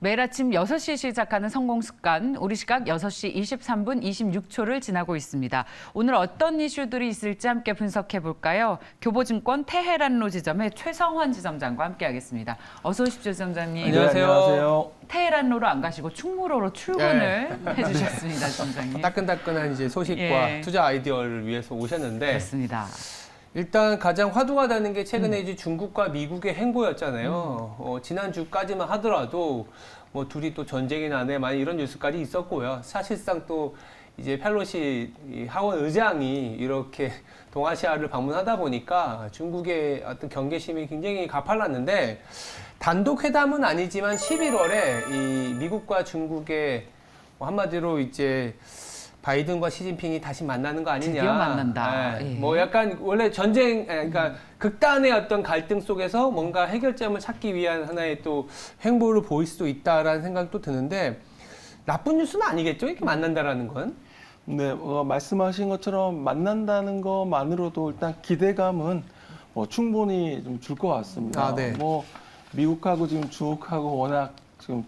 매일 아침 6시 시작하는 성공습관, 우리 시각 6시 23분 26초를 지나고 있습니다. 오늘 어떤 이슈들이 있을지 함께 분석해 볼까요? 교보증권 테헤란로 지점의 최성환 지점장과 함께하겠습니다. 어서 오십시오, 지점장님. 안녕하세요. 안녕하세요. 테헤란로로 안 가시고 충무로로 출근을 해주셨습니다, 지점장님. 따끈따끈한 이제 소식과 투자 아이디어를 위해서 오셨는데 그렇습니다. 일단 가장 화두가 되는 게 최근에 이제 중국과 미국의 행보였잖아요. 지난주까지만 하더라도 뭐 둘이 또 전쟁이 나네 많이 이런 뉴스까지 있었고요. 사실상 또 이제 펠로시 이 하원 의장이 이렇게 동아시아를 방문하다 보니까 중국의 어떤 경계심이 굉장히 가팔랐는데 단독 회담은 아니지만 11월에 이 미국과 중국의 뭐 한마디로 이제 바이든과 시진핑이 다시 만나는 거 아니냐. 드디어 만난다. 네. 예. 뭐 약간 원래 전쟁, 그러니까 극단의 어떤 갈등 속에서 뭔가 해결점을 찾기 위한 하나의 또 행보를 보일 수도 있다라는 생각도 드는데 나쁜 뉴스는 아니겠죠? 이렇게 만난다라는 건. 네, 말씀하신 것처럼 만난다는 것만으로도 일단 기대감은 충분히 좀 줄 것 같습니다. 아, 네. 미국하고 지금 중국하고 워낙 지금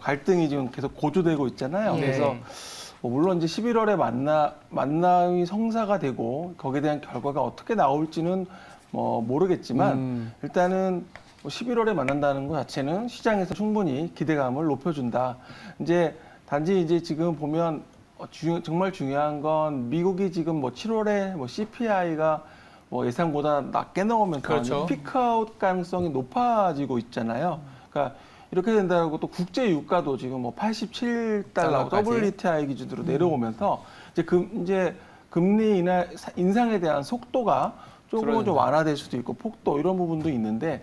갈등이 지금 계속 고조되고 있잖아요. 예. 그래서 물론 이제 11월에 만남이 성사가 되고 거기에 대한 결과가 어떻게 나올지는 모르겠지만 일단은 11월에 만난다는 것 자체는 시장에서 충분히 기대감을 높여준다. 이제 단지 이제 지금 보면 정말 중요한 건 미국이 지금 7월에 CPI가 예상보다 낮게 나오면서 그렇죠. 피크아웃 가능성이 높아지고 있잖아요. 그러니까 이렇게 된다고 또 국제 유가도 지금 87달러 WTI 기준으로 내려오면서 이제 금리 인상에 대한 속도가 조금은 좀 완화될 수도 있고 폭도 이런 부분도 있는데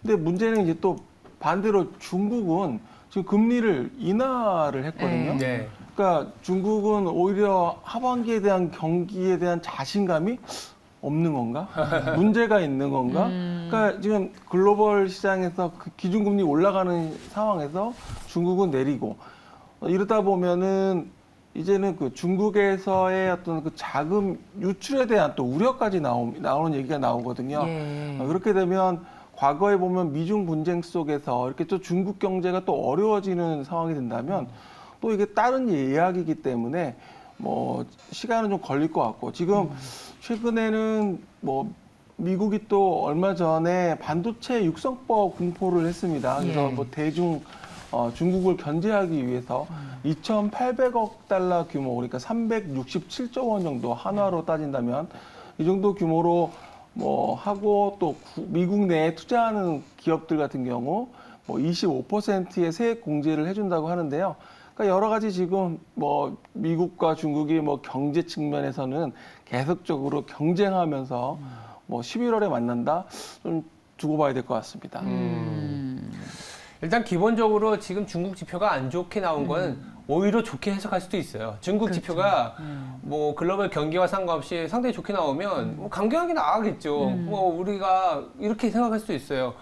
근데 문제는 이제 또 반대로 중국은 지금 금리를 인하를 했거든요. 네. 그러니까 중국은 오히려 하반기에 대한 경기에 대한 자신감이 없는 건가? 문제가 있는 건가? 그러니까 지금 글로벌 시장에서 그 기준금리 올라가는 상황에서 중국은 내리고 이러다 보면은 이제는 그 중국에서의 어떤 그 자금 유출에 대한 또 우려까지 나오는 얘기가 나오거든요. 예. 그렇게 되면 과거에 보면 미중 분쟁 속에서 이렇게 또 중국 경제가 또 어려워지는 상황이 된다면 또 이게 다른 이야기이기 때문에 시간은 좀 걸릴 것 같고 지금 최근에는 미국이 또 얼마 전에 반도체 육성법 공포를 했습니다. 그래서 중국을 견제하기 위해서 2,800억 달러 규모, 그러니까 367조 원 정도 한화로 따진다면 이 정도 규모로 하고 또 미국 내에 투자하는 기업들 같은 경우 25%의 세액 공제를 해준다고 하는데요. 그러니까 여러 가지 지금 미국과 중국이 경제 측면에서는 계속적으로 경쟁하면서 11월에 만난다 좀 두고 봐야 될 것 같습니다. 일단 기본적으로 지금 중국 지표가 안 좋게 나온 건 오히려 좋게 해석할 수도 있어요. 중국 그렇죠. 지표가 글로벌 경기와 상관없이 상당히 좋게 나오면 강경하게 나가겠죠. 우리가 이렇게 생각할 수도 있어요.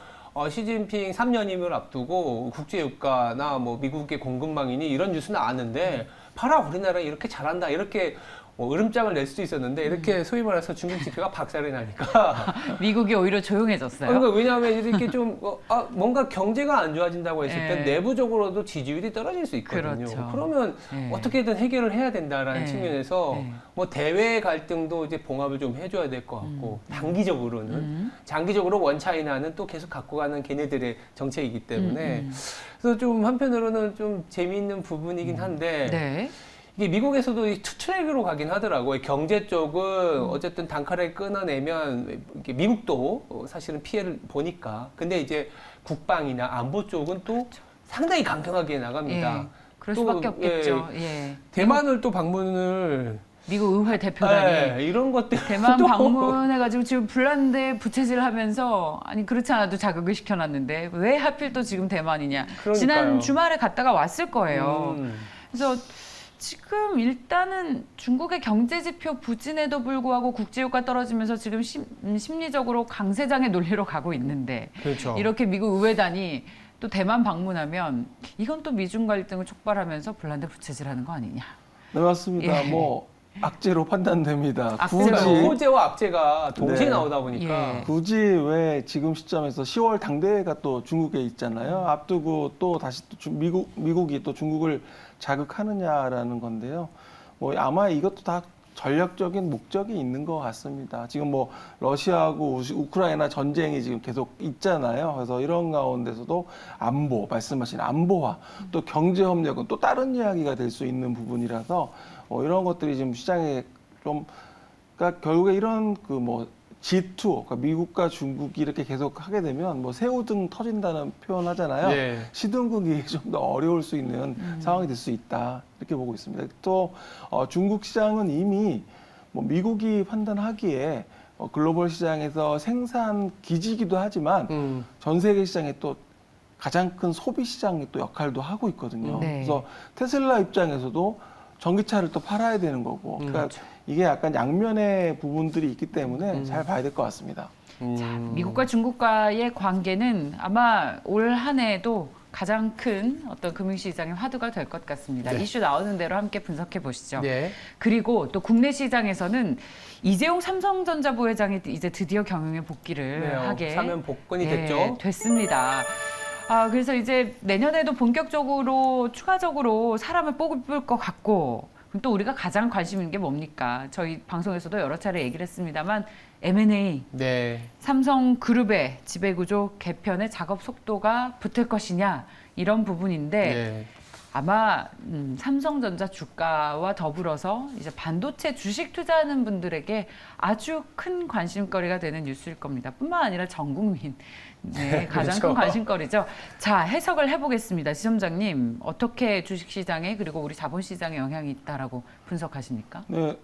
시진핑 3년임을 앞두고 국제유가나 미국의 공급망이니 이런 뉴스는 아는데 봐라 우리나라 이렇게 잘한다 이렇게 으름장을 낼 수도 있었는데 이렇게 소위 말해서 중국 지표가 박살이 나니까 미국이 오히려 조용해졌어요. 그러니까 왜냐하면 이렇게 좀 뭔가 경제가 안 좋아진다고 했을 때 내부적으로도 지지율이 떨어질 수 있거든요. 그렇죠. 그러면 어떻게든 해결을 해야 된다라는 측면에서 대외 갈등도 이제 봉합을 좀 해줘야 될 것 같고 단기적으로는 장기적으로 원차이나는 또 계속 갖고 가는 걔네들의 정책이기 때문에 그래서 좀 한편으로는 좀 재미있는 부분이긴 한데. 네. 이게 미국에서도 이 투트랙으로 가긴 하더라고요. 경제 쪽은 어쨌든 단칼에 끊어내면 이게 미국도 사실은 피해를 보니까. 근데 이제 국방이나 안보 쪽은 또 상당히 강경하게 나갑니다. 예. 그럴 수밖에 없겠죠. 예. 대만을 또 방문을 미국 의회 대표단이 이런 것들 대만 방문해가지고 지금 불란데 부채질을 하면서 아니 그렇지 않아도 자극을 시켜놨는데 왜 하필 또 지금 대만이냐. 그러니까요. 지난 주말에 갔다가 왔을 거예요. 그래서 지금 일단은 중국의 경제 지표 부진에도 불구하고 국제유가 떨어지면서 지금 심리적으로 강세장의 논리로 가고 있는데 그렇죠. 이렇게 미국 의회단이 또 대만 방문하면 이건 또 미중 갈등을 촉발하면서 불란데 부채질하는 거 아니냐. 네, 맞습니다. 예. 악재로 판단됩니다. 악재로. 호재와 악재가 동시에 네. 나오다 보니까 예. 굳이 왜 지금 시점에서 10월 당대회가 또 중국에 있잖아요. 앞두고 또 다시 또 미국이 또 중국을 자극하느냐라는 건데요. 뭐 아마 이것도 다 전략적인 목적이 있는 것 같습니다. 지금 뭐 러시아하고 우크라이나 전쟁이 지금 계속 있잖아요. 그래서 이런 가운데서도 안보, 말씀하신 안보화, 또 경제 협력은 또 다른 이야기가 될 수 있는 부분이라서 이런 것들이 지금 시장에 좀, 그러니까 결국에 이런 그 뭐 G2, 그러니까 미국과 중국이 이렇게 계속 하게 되면 뭐 새우등 터진다는 표현 하잖아요. 네. 시등국이 좀 더 어려울 수 있는 상황이 될 수 있다. 이렇게 보고 있습니다. 또 중국 시장은 이미 뭐 미국이 판단하기에 글로벌 시장에서 생산 기지이기도 하지만 전 세계 시장에 또 가장 큰 소비 시장의 또 역할도 하고 있거든요. 네. 그래서 테슬라 입장에서도 전기차를 또 팔아야 되는 거고, 그러니까 이게 약간 양면의 부분들이 있기 때문에 잘 봐야 될 것 같습니다. 자, 미국과 중국과의 관계는 아마 올 한 해에도 가장 큰 어떤 금융시장의 화두가 될 것 같습니다. 네. 이슈 나오는 대로 함께 분석해 보시죠. 네. 그리고 또 국내 시장에서는 이재용 삼성전자 부회장이 이제 드디어 경영에 복귀를 네, 하게 사면 복권이 예, 됐죠. 됐습니다. 그래서 이제 내년에도 본격적으로 추가적으로 사람을 뽑을 것 같고, 그럼 또 우리가 가장 관심 있는 게 뭡니까? 저희 방송에서도 여러 차례 얘기를 했습니다만 M&A, 네. 삼성그룹의 지배구조 개편의 작업 속도가 붙을 것이냐 이런 부분인데 네. 아마 삼성전자 주가와 더불어서 이제 반도체 주식 투자하는 분들에게 아주 큰 관심거리가 되는 뉴스일 겁니다. 뿐만 아니라 전 국민 네, 가장 그렇죠. 큰 관심거리죠. 자, 해석을 해보겠습니다. 지점장님, 어떻게 주식시장에 그리고 우리 자본시장에 영향이 있다라고 분석하십니까? 네,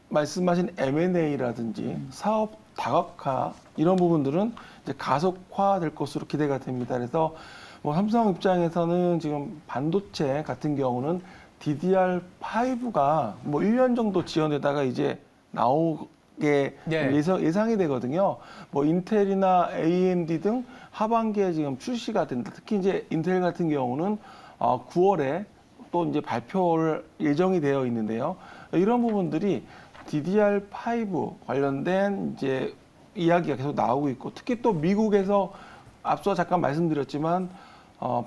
말씀하신 M&A라든지 사업 다각화 이런 부분들은 이제 가속화될 것으로 기대가 됩니다. 그래서 뭐 삼성 입장에서는 지금 반도체 같은 경우는 DDR5가 뭐 1년 정도 지연되다가 이제 나오게 네. 예상이 되거든요. 뭐 인텔이나 AMD 등 하반기에 지금 출시가 된다. 특히 이제 인텔 같은 경우는 9월에 또 이제 발표를 예정이 되어 있는데요. 이런 부분들이 DDR5 관련된 이제 이야기가 계속 나오고 있고, 특히 또 미국에서 앞서 잠깐 말씀드렸지만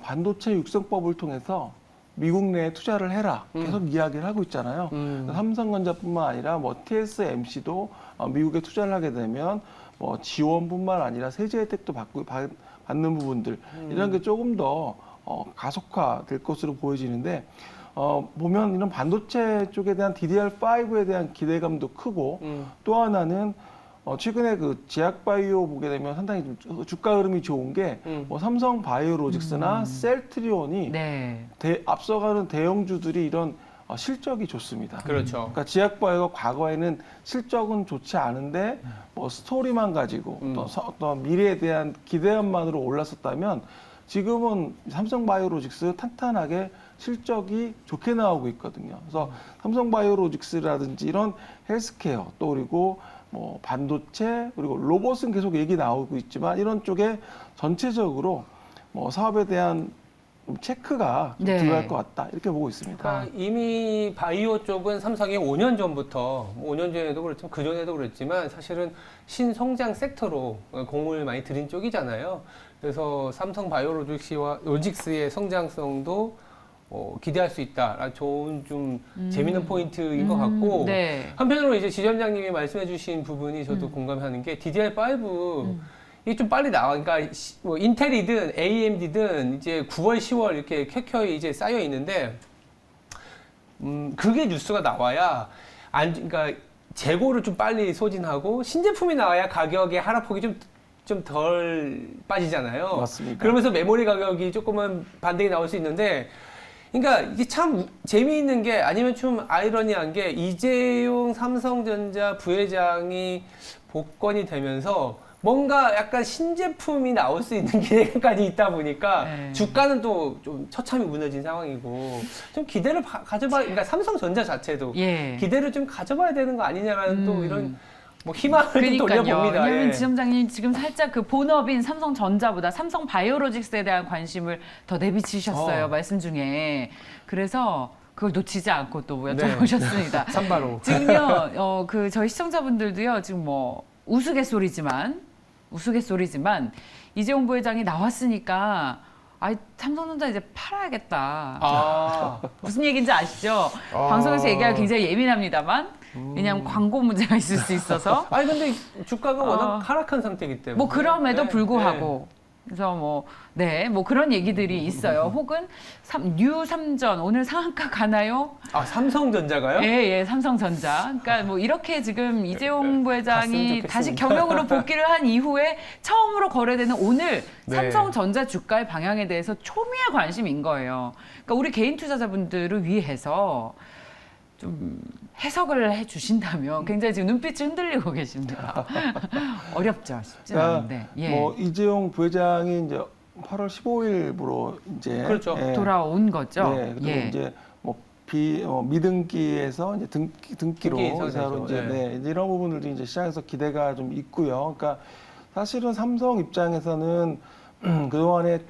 반도체 육성법을 통해서 미국 내에 투자를 해라 계속 이야기를 하고 있잖아요. 삼성전자뿐만 아니라 뭐 TSMC도 미국에 투자를 하게 되면 뭐 지원뿐만 아니라 세제 혜택도 받는 부분들 이런 게 조금 더 가속화될 것으로 보여지는데, 보면 이런 반도체 쪽에 대한 DDR5에 대한 기대감도 크고, 또 하나는 최근에 그 제약바이오 보게 되면 상당히 좀 주가 흐름이 좋은 게 뭐 삼성 바이오로직스나 셀트리온이 네. 앞서가는 대형주들이 이런 실적이 좋습니다. 그렇죠. 그러니까 제약바이오가 과거에는 실적은 좋지 않은데 뭐 스토리만 가지고 또 어떤 미래에 대한 기대감만으로 올랐었다면, 지금은 삼성바이오로직스 탄탄하게 실적이 좋게 나오고 있거든요. 그래서 삼성바이오로직스라든지 이런 헬스케어, 또 그리고 뭐 반도체, 그리고 로봇은 계속 얘기 나오고 있지만 이런 쪽에 전체적으로 뭐 사업에 대한 체크가 좀 네. 들어갈 것 같다, 이렇게 보고 있습니다. 그러니까 이미 바이오 쪽은 삼성이 5년 전부터, 5년 전에도 그렇지만 그 전에도 그랬지만 사실은 신성장 섹터로 공을 많이 들인 쪽이잖아요. 그래서 삼성 바이오로직스의 성장성도 기대할 수 있다. 좋은 좀 재미있는 포인트인 것 같고, 네. 한편으로 이제 지점장님이 말씀해주신 부분이 저도 공감하는 게 DDR5 이게 좀 빨리 나와. 그러니까 뭐 인텔이든 AMD든 이제 9월, 10월 이렇게 켜켜이 이제 쌓여 있는데, 그게 뉴스가 나와야 그러니까 재고를 좀 빨리 소진하고 신제품이 나와야 가격의 하락폭이 좀 덜 빠지잖아요. 맞습니다. 그러면서 메모리 가격이 조금은 반등이 나올 수 있는데, 그러니까 이게 참 재미있는 게, 아니면 좀 아이러니한 게, 이재용 삼성전자 부회장이 복권이 되면서 뭔가 약간 신제품이 나올 수 있는 기대감까지 있다 보니까 네. 주가는 또 좀 처참히 무너진 상황이고, 좀 기대를 그러니까 삼성전자 자체도 예. 기대를 좀 가져봐야 되는 거 아니냐라는 또 이런 뭐 희망을 좀 돌려봅니다. 왜냐하면 예. 지점장님 지금 살짝 그 본업인 삼성전자보다 삼성바이오로직스에 대한 관심을 더 내비치셨어요. 말씀 중에. 그래서 그걸 놓치지 않고 또 네. 여쭤보셨습니다. 삼바로. 지금요, 그 저희 시청자분들도요, 지금 뭐 우스갯소리지만 이재용 부회장이 나왔으니까 삼성전자 이제 팔아야겠다. 아, 무슨 얘기인지 아시죠? 아. 방송에서 얘기하기 굉장히 예민합니다만 왜냐하면 광고 문제가 있을 수 있어서 아니 근데 주가가 워낙 하락한 상태이기 때문에. 뭐 그럼에도 네, 불구하고 그래서 뭐 그런 얘기들이 있어요. 혹은 뉴삼전 오늘 상한가 가나요? 아, 삼성전자가요? 예, 삼성전자. 그러니까 뭐 이렇게 지금 이재용 갔으면 부회장이 좋겠습니다. 다시 경영으로 복귀를 한 이후에 처음으로 거래되는 오늘 네. 삼성전자 주가의 방향에 대해서 초미의 관심인 거예요. 그러니까 우리 개인 투자자분들을 위해서 좀 해석을 해주신다면 굉장히 지금 눈빛이 흔들리고 계십니다. 어렵죠, 쉽지는 않은데. 예. 뭐 이재용 부회장이 이제 8월 15일부로 이제 그렇죠. 돌아온 거죠. 네, 그리고 예. 이제 뭐 미등기에서 이제 등기로 등기 이사로 이사되죠. 이제 네. 이제 이런 부분들도 이제 시장에서 기대가 좀 있고요. 그러니까 사실은 삼성 입장에서는 그동안에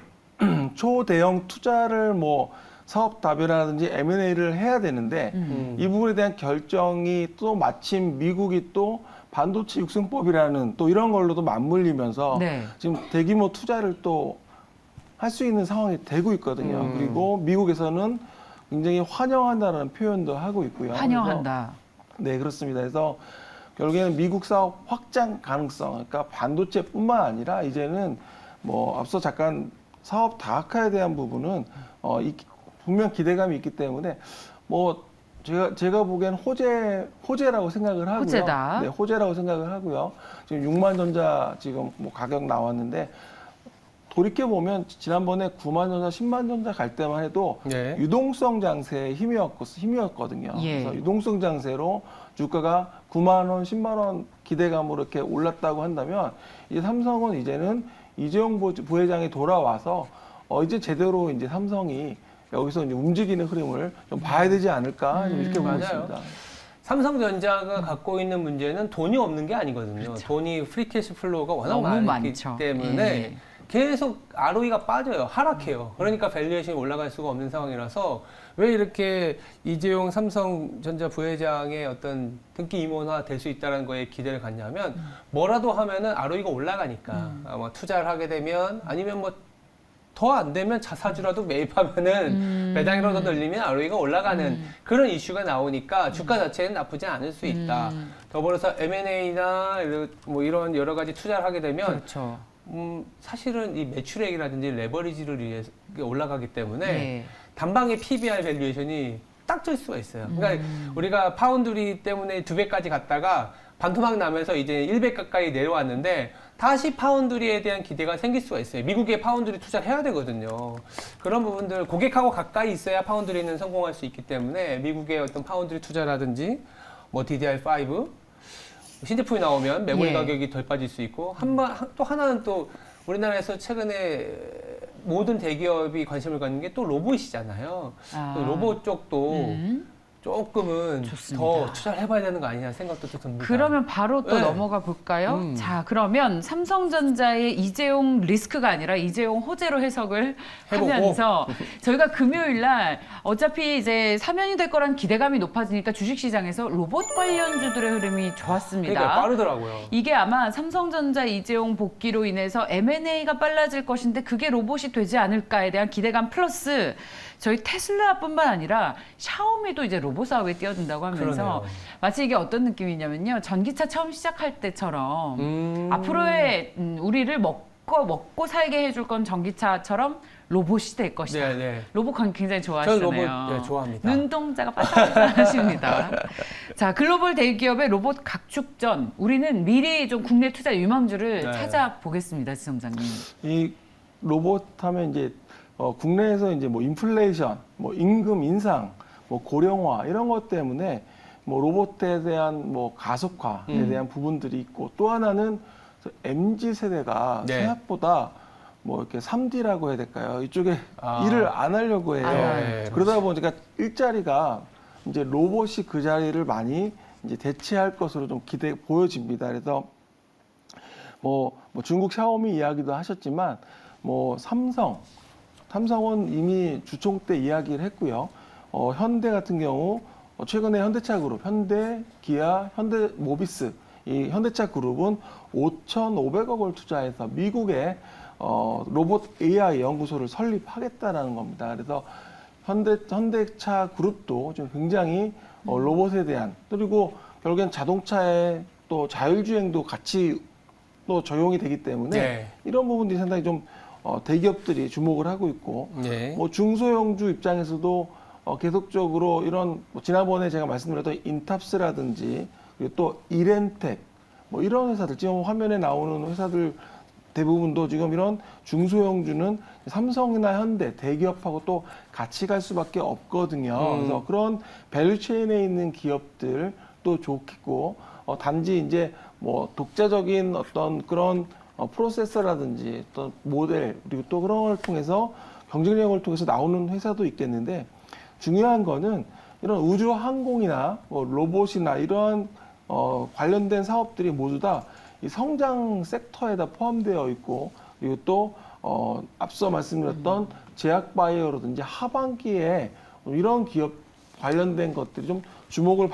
초대형 투자를 뭐 사업 다변화라든지 M&A를 해야 되는데 이 부분에 대한 결정이 또 마침 미국이 또 반도체 육성법이라는 또 이런 걸로도 맞물리면서 네. 지금 대규모 투자를 또 할 수 있는 상황이 되고 있거든요. 그리고 미국에서는 굉장히 환영한다는 표현도 하고 있고요. 환영한다. 그래서, 네, 그렇습니다. 그래서 결국에는 미국 사업 확장 가능성, 그러니까 반도체뿐만 아니라 이제는 뭐 앞서 잠깐 사업 다각화에 대한 부분은 분명 기대감이 있기 때문에 뭐 제가 보기엔 호재라고 생각을 하고요. 호재다. 네, 호재라고 생각을 하고요. 지금 6만 전자 지금 뭐 가격 나왔는데 돌이켜 보면 지난번에 9만 전자, 10만 전자 갈 때만 해도 네. 유동성 장세의 힘이었거든요. 예. 그래서 유동성 장세로 주가가 9만 원, 10만 원 기대감으로 이렇게 올랐다고 한다면 이 삼성은 이제는 이재용 부회장이 돌아와서 이제 제대로 이제 삼성이 여기서 이제 움직이는 흐름을 좀 봐야 되지 않을까 좀 이렇게 보고 맞아요. 있습니다. 삼성전자가 갖고 있는 문제는 돈이 없는 게 아니거든요. 그렇죠. 돈이 프리캐시 플로우가 워낙 너무 많기 많죠. 때문에 예. 계속 ROE가 빠져요. 하락해요. 그러니까 밸류에이션이 올라갈 수가 없는 상황이라서 왜 이렇게 이재용 삼성전자 부회장의 어떤 등기 임원화 될 수 있다는 거에 기대를 갖냐면 뭐라도 하면은 ROE가 올라가니까 뭐 투자를 하게 되면 아니면 뭐 더 안 되면 자사주라도 매입하면은 배당이라도 늘리면 ROE가 올라가는 그런 이슈가 나오니까 주가 자체는 나쁘지 않을 수 있다. 더불어서 M&A나 뭐 이런 여러 가지 투자를 하게 되면 그렇죠. 사실은 이 매출액이라든지 레버리지를 위해서 올라가기 때문에 네. 단방에 PBR 밸류에이션이 딱 질 수가 있어요. 그러니까 우리가 파운드리 때문에 2배까지 갔다가 반토막 나면서 이제 1배 가까이 내려왔는데 다시 파운드리에 대한 기대가 생길 수가 있어요. 미국에 파운드리 투자를 해야 되거든요. 그런 부분들 고객하고 가까이 있어야 파운드리는 성공할 수 있기 때문에 미국의 어떤 파운드리 투자라든지 뭐 DDR5 신제품이 나오면 메모리 예. 가격이 덜 빠질 수 있고 또 하나는 또 우리나라에서 최근에 모든 대기업이 관심을 갖는 게 또 로봇이잖아요. 그 로봇 쪽도 조금은 좋습니다. 더 투자를 해봐야 되는 거 아니냐 생각도 또 듭니다. 그러면 바로 또 네. 넘어가 볼까요? 자, 그러면 삼성전자의 이재용 리스크가 아니라 이재용 호재로 해석을 해보고. 하면서 저희가 금요일 날 어차피 이제 사면이 될 거란 기대감이 높아지니까 주식시장에서 로봇 관련주들의 흐름이 좋았습니다. 그러니까 빠르더라고요. 이게 아마 삼성전자 이재용 복귀로 인해서 M&A가 빨라질 것인데 그게 로봇이 되지 않을까에 대한 기대감 플러스 저희 테슬라뿐만 아니라 샤오미도 이제 로봇 사업에 뛰어든다고 하면서 그러네요. 마치 이게 어떤 느낌이냐면요. 전기차 처음 시작할 때처럼 앞으로의 우리를 먹고 살게 해줄 건 전기차처럼 로봇이 될 것이다. 네, 네. 로봇 굉장히 저는 좋아하시잖아요. 로봇 네, 좋아합니다. 눈동자가 바삭바삭하십니다. 자, 글로벌 대기업의 로봇 각축전. 우리는 미리 좀 국내 투자 유망주를 네. 찾아보겠습니다, 지점장님. 이 로봇 하면 이제 국내에서 이제 뭐 인플레이션, 뭐 임금 인상, 뭐 고령화 이런 것 때문에 뭐 로봇에 대한 뭐 가속화에 대한 부분들이 있고 또 하나는 MZ 세대가 네. 생각보다 뭐 이렇게 3D라고 해야 될까요? 이쪽에 아. 일을 안 하려고 해요. 네, 그러다 보니까 일자리가 이제 로봇이 그 자리를 많이 이제 대체할 것으로 좀 보여집니다. 그래서 뭐 중국 샤오미 이야기도 하셨지만 뭐 삼성은 이미 주총 때 이야기를 했고요. 현대 같은 경우 최근에 현대차 그룹, 현대, 기아, 현대 모비스 이 현대차 그룹은 5,500억을 투자해서 미국에 로봇 AI 연구소를 설립하겠다라는 겁니다. 그래서 현대차 그룹도 좀 굉장히 로봇에 대한 그리고 결국엔 자동차의 또 자율주행도 같이 또 적용이 되기 때문에 네. 이런 부분들이 상당히 좀 대기업들이 주목을 하고 있고 네. 뭐 중소형주 입장에서도 계속적으로 이런 지난번에 제가 말씀드렸던 인탑스라든지 그리고 또 이렌텍 뭐 이런 회사들 지금 화면에 나오는 회사들 대부분도 지금 이런 중소형주는 삼성이나 현대 대기업하고 또 같이 갈 수밖에 없거든요. 그래서 그런 밸류체인에 있는 기업들도 좋겠고 단지 이제 뭐 독자적인 어떤 그런 프로세서라든지 어떤 모델 그리고 또 그런 걸 통해서 경쟁력을 통해서 나오는 회사도 있겠는데 중요한 거는 이런 우주 항공이나 뭐 로봇이나 이러한 관련된 사업들이 모두 다 이 성장 섹터에다 포함되어 있고 그리고 또 앞서 말씀드렸던 제약바이오라든지 하반기에 이런 기업 관련된 것들이 좀 주목을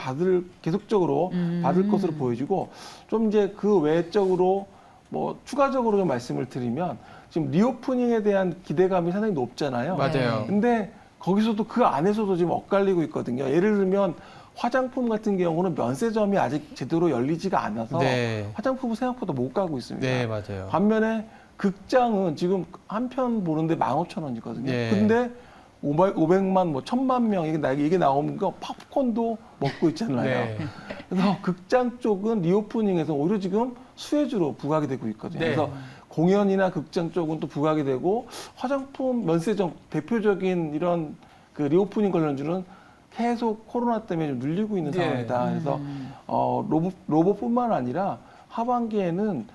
계속적으로 받을 것으로 보여지고 좀 이제 그 외적으로 뭐 추가적으로 좀 말씀을 드리면 지금 리오프닝에 대한 기대감이 상당히 높잖아요. 맞아요. 근데 거기서도 그 안에서도 지금 엇갈리고 있거든요. 예를 들면 화장품 같은 경우는 면세점이 아직 제대로 열리지가 않아서 네. 화장품은 생각보다 못 가고 있습니다. 네, 맞아요. 반면에 극장은 지금 한 편 보는데 15,000원이거든요. 네. 근데 500만, 뭐 1,000만 명 이게 나오는 거 팝콘도 먹고 있잖아요. 네. 그래서 극장 쪽은 리오프닝에서 오히려 지금 수혜주로 부각이 되고 있거든요. 네. 그래서 공연이나 극장 쪽은 또 부각이 되고 화장품 면세점 대표적인 이런 그 리오프닝 관련주는 계속 코로나 때문에 좀 눌리고 있는 네. 상황이다. 그래서 로봇뿐만 아니라 하반기에는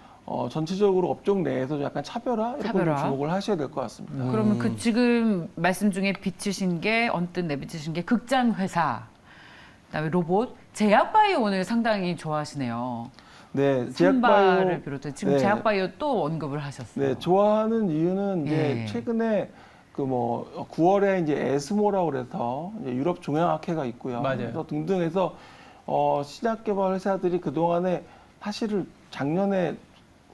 전체적으로 업종 내에서 약간 차별화 이런 걸 차별화. 주목을 하셔야 될 것 같습니다. 그러면 그 지금 말씀 중에 비추신 게 언뜻 내비치신 게 극장 회사, 그다음에 로봇, 제약바이오 오늘 상당히 좋아하시네요. 네, 선발을 비롯해 지금 네. 제약바이오 또 언급을 하셨어요. 네, 좋아하는 이유는 이제 예. 최근에 그 뭐 9월에 이제 에스모라고 그래서 이제 유럽 종양학회가 있고요. 맞아요. 그래서 등등 해서 신약 개발 회사들이 그 동안에 사실은 작년에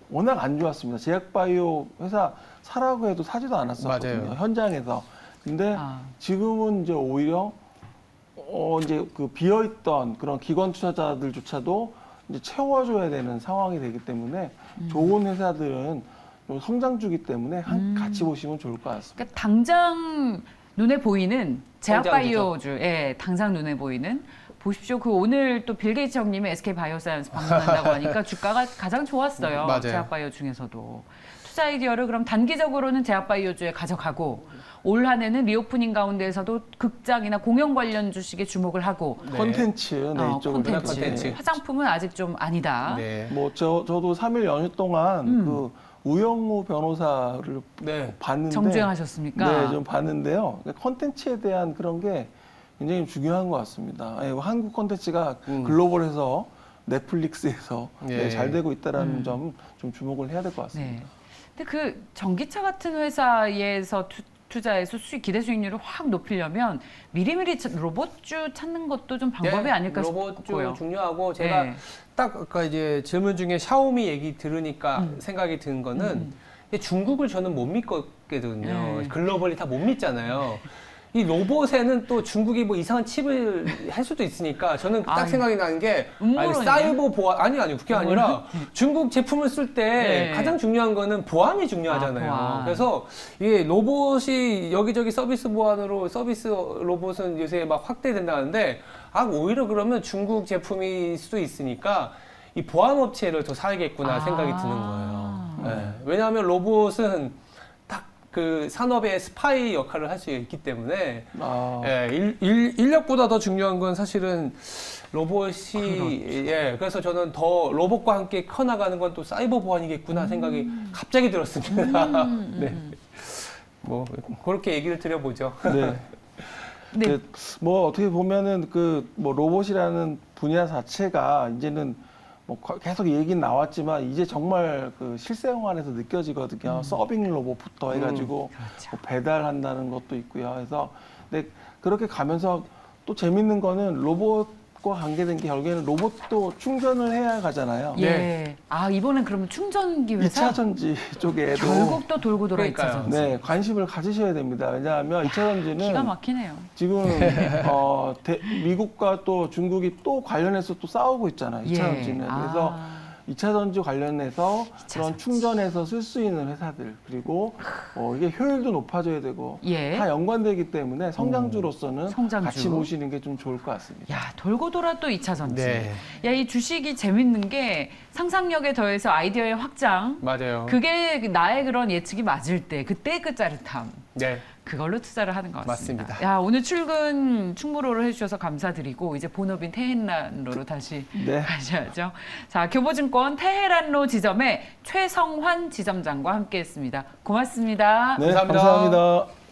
워낙 안 좋았습니다. 제약바이오 회사 사라고 해도 사지도 않았었거든요. 맞아요. 현장에서. 근데 지금은 이제 오히려 이제 그 비어있던 그런 기관 투자자들조차도 이제 채워줘야 되는 상황이 되기 때문에 좋은 회사들은 좀 성장주기 때문에 같이 보시면 좋을 것 같습니다. 그러니까 당장 눈에 보이는 제약바이오주, 예, 당장 눈에 보이는 보십시오. 그 오늘 또 빌 게이츠 형님이 SK 바이오사이언스 방문한다고 하니까 주가가 가장 좋았어요. 맞아요. 제약바이오 중에서도. 투자 아이디어를 그럼 단기적으로는 제약바이오주에 가져가고 올 한 해는 리오프닝 가운데에서도 극장이나 공연 관련 주식에 주목을 하고 네. 콘텐츠, 네, 이쪽으로 콘텐츠. 화장품은 아직 좀 아니다. 네. 뭐 저도 3일 연휴 동안 그 우영우 변호사를 네. 봤는데 정주행하셨습니까? 네, 좀 봤는데요. 콘텐츠에 대한 그런 게 굉장히 중요한 것 같습니다. 예, 한국 콘텐츠가 글로벌에서 넷플릭스에서 예. 잘 되고 있다는 점 좀 주목을 해야 될 것 같습니다. 네. 근데 그 전기차 같은 회사에서 투자해서 기대 수익률을 확 높이려면 미리미리 로봇주 찾는 것도 좀 방법이 아닐까 로봇주 싶고요. 중요하고 제가 네. 딱 아까 이제 질문 중에 샤오미 얘기 들으니까 생각이 든 거는 중국을 저는 못 믿거든요. 네. 글로벌이 다 못 믿잖아요. 이 로봇에는 또 중국이 뭐 이상한 칩을 할 수도 있으니까 저는 딱 생각이 나는 게 음모론이네. 사이버 보안 아니 그게 아니라 중국 제품을 쓸 때 네. 가장 중요한 거는 보안이 중요하잖아요. 보안. 그래서 이게 로봇이 여기저기 서비스 보안으로 서비스 로봇은 요새 막 확대된다는데 오히려 그러면 중국 제품일 수도 있으니까 이 보안 업체를 더 사야겠구나 생각이 드는 거예요. 네. 왜냐하면 로봇은 그 산업의 스파이 역할을 할 수 있기 때문에 예, 인력보다 더 중요한 건 사실은 로봇이 그래서 저는 더 로봇과 함께 커나가는 건 또 사이버 보안이겠구나 생각이 갑자기 들었습니다. 네. 뭐 그렇게 얘기를 드려보죠. 네. 네. 뭐 어떻게 보면은 그 뭐 로봇이라는 분야 자체가 이제는 뭐 계속 얘기는 나왔지만 이제 정말 그 실생활에서 느껴지거든요. 서빙 로봇부터 해가지고 그렇죠. 뭐 배달한다는 것도 있고요. 그래서 근데 그렇게 가면서 또 재밌는 거는 로봇과 관계된 게 결국에는 로봇도 충전을 해야 가잖아요. 예. 네. 아, 이번엔 그러면 충전기 회사? 2차 전지 쪽에도 결국 또 돌고 돌아 2차 그러니까요. 전지. 네, 관심을 가지셔야 됩니다. 왜냐하면 2차 전지는 기가 막히네요. 지금 미국과 또 중국이 또 관련해서 또 싸우고 있잖아요. 2차 전지는. 그래서 2차 전지 관련해서 2차 그런 전지. 충전해서 쓸 수 있는 회사들 그리고 이게 효율도 높아져야 되고 예. 다 연관되기 때문에 성장주로서는 성장주. 같이 보시는 게 좀 좋을 것 같습니다. 야, 돌고 돌아 또 2차 전지. 네. 야, 이 주식이 재밌는 게 상상력에 더해서 아이디어의 확장. 맞아요. 그게 나의 그런 예측이 맞을 때 그때의 끝자릿함. 네. 그걸로 투자를 하는 것 같습니다. 맞습니다. 야, 오늘 출근 충무로를 해주셔서 감사드리고 이제 본업인 테헤란로로 다시 네. 가셔야죠. 자, 교보증권 테헤란로 지점의 최성환 지점장과 함께했습니다. 고맙습니다. 네, 감사합니다. 감사합니다.